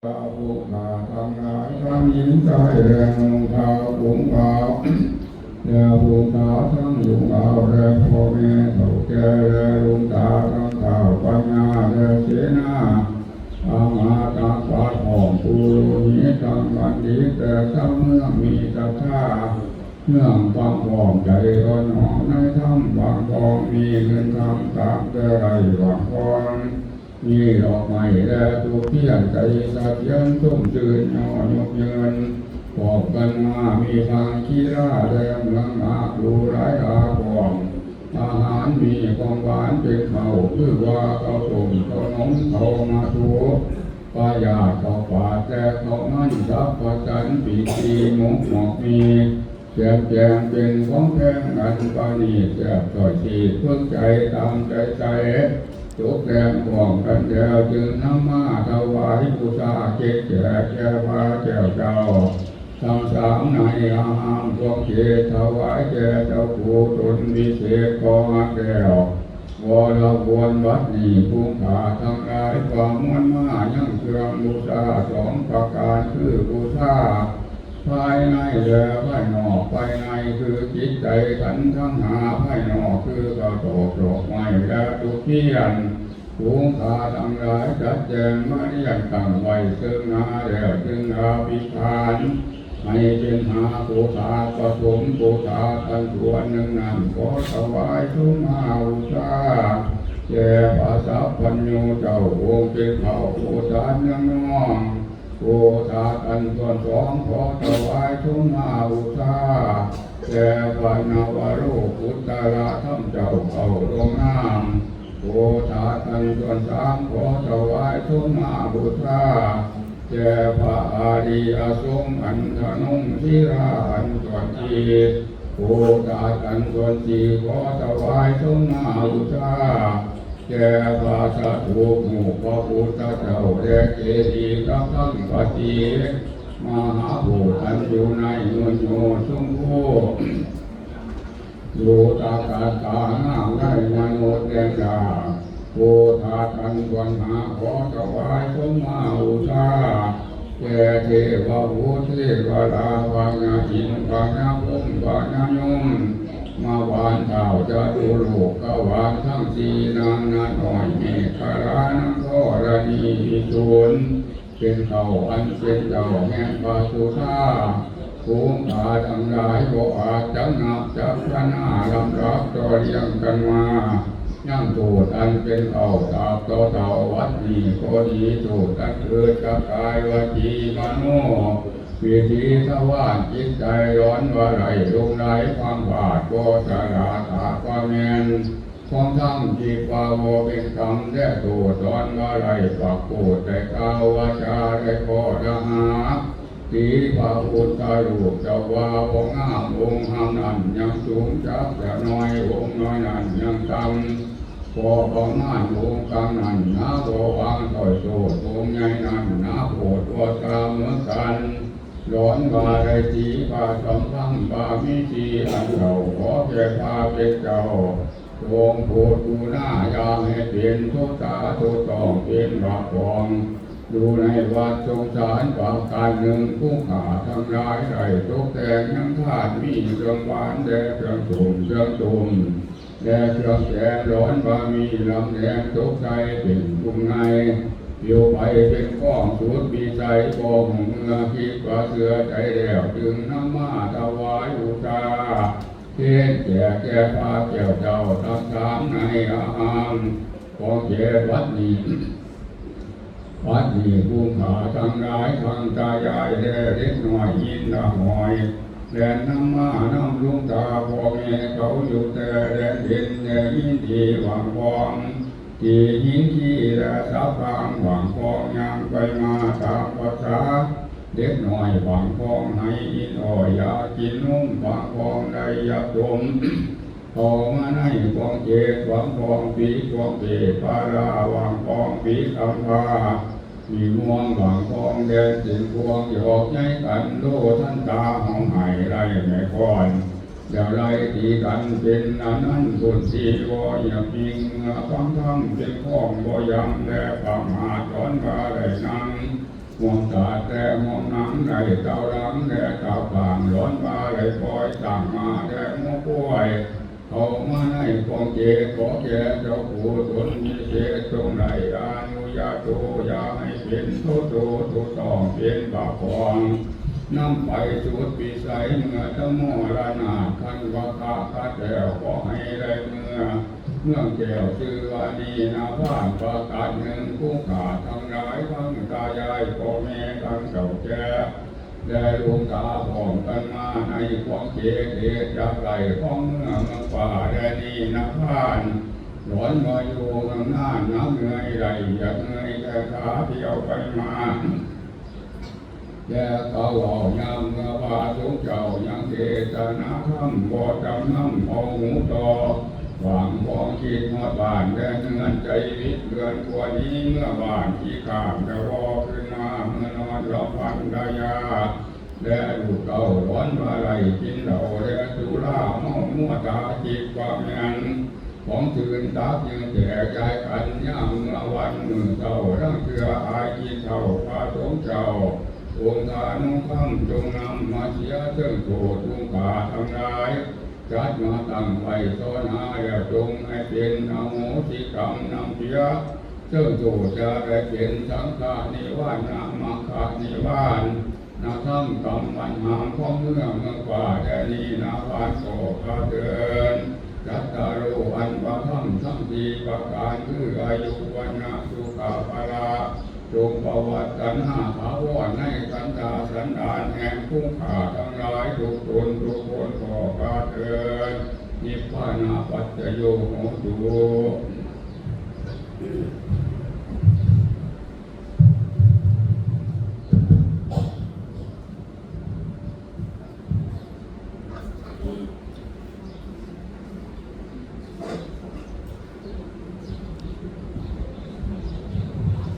ชาวผู้ขาทั้งหลายทั้งหญิงชายแรงชาวผู้ขาและผู้ขาทั้งลุงเอาและพ่อแม่เฒ่าแก่และลุงตาทั้งข้าวปัญญาและเสนาอามาตาปาทองปูโรหิตทั้งบันดีแต่ทั้งเมื่อมีศรัทธาเมื่อบางพร้อมใจร้อนหอมในถ้ำบางพร้อมมีเงินทำตามแต่ไรบางพร้อมมีดอกไม้และทุกเทียนใจสักยันต้มจืนย่อยกเยินขอบกันมามีทางคีราและเมืองมาดูไรอาบองอาหารมีของหวานเป็นเขาคือว่าเขาต้มเขานมเขามาถูปลายาเขาป่าแต่เขามันสับประจันปีกีหมกหมอกมีแจมแจงเป็นของแพงอันปานีแจบต่อยชีเพื่อใจตามใจใจทุกแรงห่วงกันเดียวจึงนำมาถวายบูชาเจตแก่แก่พระเจ้าเจ้าทั้งสามในอาหารพวกเจตถวายแก่เจ้าผู้ตนวิเศษของแก้ววรบวนวัดนี้ภูมิขาทั้งหลายความมวลมายังเครื่องบูชาสองประการคือบูชาภายในและภายนอกภายในคือจิตใจขันธ์ทั้งหาภายนอกคือกระโตกดอกไม้และทุกเทียนภูมิขาทั้งหลายจัดแจงมาเรียงตั้งไว้ซึ่งหน้าแล้วจึงอาภิธานให้เป็นหาปูชาผสมปูชาทันส่วนหนึ่งนั้นขอถวายทุกมาบูชาแก่พระสัพพัญญูเจ้าองค์เป็นเขาปูชาเนื้อน้องปูชาทันส่วนสองขอถวายทุกมาบูชาแก่พระนวโรกุตระธรรมเจ้าเขาลงน้ำปูชาทันส่วนสามขอถวายทุกมาบูชาแก่พระอาริยสงฆ์อันธนงทิราอันส่วนทีผู้ตาอันส่วนทีขอถวายทุกมาบูชาแก่พระสัตถุหมู่พระพุทธเจ้าและเจดีย์ทั้งปฏิมหาบุตรอันอยู่ในเมืองโยสุงโฆโยตากาตาห้ามได้มโนเตงาโพธาทันวันหาขอถวายทุกมาบูชาแก่เทวบุตรเทวดาวาญาหินวาญาพุมวาญายมมาวานเท่าจะดูโลกกวานทั้งสี่นางนาหน่อยเมฆรานังก็ระนีจุนเป็นเขาอันเป็นเจ้าแห่งปาสุธาภูมิขาทั้งหลายก็อาจจะนับจับพระนาลำรับต่อเรียงกันมายังโจทย์อันเป็นเอาตาบต่อเต่าวัดนี้ก็ดีโจทย์อันเกิดจากกายวจีมโนวิธีทวารจิตใจร้อนว่าไรลงไหลความบาดก็สลาถาความแมนความทั้งจีปาวเป็นคำและโตตอนว่าไรปักโกดแต่กาววาจาได้ขอดหาตีพระพุทธรูปเจ้าว่าองค์งามองค์หามนั้นยังสูงจักจะน้อยองค์น้อยนั้นยังต่ำพอประมาณองค์กลางนั้นน้าบ่วางต่อยโสดองค์ใหญ่นั้นน้าโปรดตัวตามเหมือนกันร้อนบาได้สีบาสำคัญบามิสีอันเราขอแก่พาเป็นเจ้าทรงโปรดดูหน้ายาให้เป็นทุตาทุต้องเป็นบาปองดูในวัดสงสารปากการหนึ่งผู้ขาทั้งหลายไรตกแต่งยังขาดมีเครื่องหวานแด่เครื่องสุ่มเครื่องตุ่มแด่เครื่องแกงร้อนบามีลำแดงตกใจเป็นกุมในอยู่ไปเป็นข้องสุดปีใจกองเมื่อคิดว่าเสือใจแล้วจึงนำมาถวายบูชาเทศแก่แก่พระเจ้าเจ้าทั้งสามในอาหารของเจวัดนี้วัดนี้ภูมิขาทั้งหลายทั้งตายายและเล็กน้อยยินละหอยแดนน้ำมาน้ำลุงตาพ่อแม่เขาอยู่แต่แดนเด่นแดนยินดีหวังฟองที่หินที่และสาพางหวังฟองยังไปมาตามภาษาเด็กน้อยหวังฟองให้อินอ่อยอยากกินนุ่มหวังฟองได้อยากดมต่อมาในฟองเจดหวังฟองปีฟองเจดปาราหวังฟองปีคำพามีม่วงหวังฟองแดนสิงพวงหยอกใหญ่กันโลท่านตาหอมหายไรแม่ก่อนอย่าไรตีกันเป็นอันนั้นคนสีวออย่าพิงฟังทั้งเป็นข้องบ่ยังและปามาตอนกาได้นั่ง มองตาแต่มองหนังในเต่าหลังแต่เต่าบางร้อนมาไหลปล่อยต่างมาแต่มอป่วยเขามาในกองเจขอแก่เจ้าผู้ตนมีเจตรงไหนอนุญาโตอย่าให้เป็นโทษโตทุต้องเป็นบาปกองนำไปสุดปีใสเมื่อทั้งมอระนาคันวาคาคาแก้วขอให้ได้เมื่อแก้วชื่อวานีนาพานประกาศหนึ่งผู้ขาดทั้งหลายทั้งตายายพ่อแม่ทั้งเจ้าแก่ได้ดวงตาพร้อมกันมาในความเจเจจากไหลของเมื่อเมืองป่าแดนนี้นาพานร้อนมาอยู่ข้างหน้าน้ำเหนื่อยไหลอยากเหนื่อยแต่ขาเที่ยวไปมาแก่เขาเอายามเมื่อว่าสงเจ้ายังเจตนาคำบ่จำน้ำเอาหูต่อหวังของคิดหอดบ้านแต่เงื่อนใจวิตเดือนกว่านี้เมื่อบ้านที่ข้ามจะรอขึ้นมาเมื่อนอนหลับฝันได้ยาและลูกเก่าร้อนมาไหลกินเหล้าและสุราเมามั่วตาจิตความยันของตื่นตาเพียงแต่ใจกันย่างเมื่อวันมือเจ้าทั้งเชื่ออายกินเจ้าพาสงเจ้าองค์การนุ่งคำจงนำมาเสียเชิงโกรธทุกขาทำลายจัดมาตั้งไว้ซ้อนหาแล้วจงให้เป็นอโหสิกรรมนำเสียเชิงโกรธจะได้เป็นสังฆานิวานามังคานิวานนาทั้งกรรมปัญหาของเมืองกว่าแต่นี้นาพานโสภาเดินจัตตารุอันปะทั้งทั้งทีประการคืออายุวันนะสุขาภาระจงประวัติกันหาภาวะในกันตาสันดานแห่งผู้ขาทั้งหลายทุกตนทุกคนขอกาเถิดนิพพานาปัจจโยโหตุ